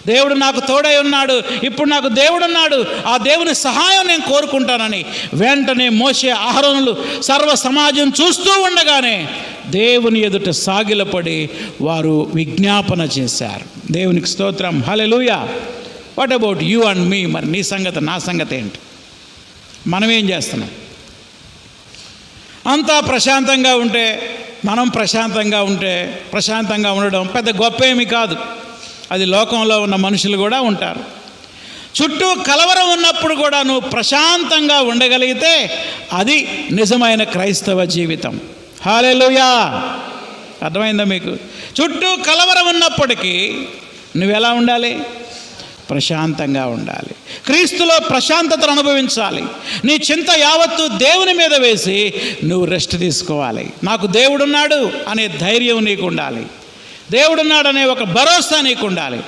దేవుడు నాకు తోడై ఉన్నాడు, ఇప్పుడు నాకు దేవుడున్నాడు, ఆ దేవుని సహాయం నేను కోరుకుంటానని వెంటనే మోషే అహరోనులు సర్వ సమాజం చూస్తూ ఉండగానే దేవుని ఎదుట సాగిలపడి వారు విజ్ఞాపన చేశారు. దేవునికి స్తోత్రం, హల్లెలూయా. వాట్ అబౌట్ యూ అండ్ మీ? మరి నీ సంగతి, నా సంగతి ఏంటి? మనం ఏం చేస్తున్నాం? అంతా ప్రశాంతంగా ఉంటే, మనం ప్రశాంతంగా ఉండడం పెద్ద గొప్ప ఏమీ కాదు. అది లోకంలో ఉన్న మనుషులు కూడా ఉంటారు. చుట్టూ కలవరం ఉన్నప్పుడు కూడా నువ్వు ప్రశాంతంగా ఉండగలిగితే అది నిజమైన క్రైస్తవ జీవితం. హల్లెలూయా. అర్థమైందా మీకు? చుట్టూ కలవరం ఉన్నప్పటికీ నువ్వెలా ఉండాలి? ప్రశాంతంగా ఉండాలి. క్రీస్తులో ప్రశాంతతను అనుభవించాలి. నీ చింత యావత్తు దేవుని మీద వేసి నువ్వు రెస్ట్ తీసుకోవాలి. నాకు దేవుడున్నాడు అనే ధైర్యం నీకు ఉండాలి. దేవుడున్నాడనే ఒక భరోసా నీకు ఉండాలి.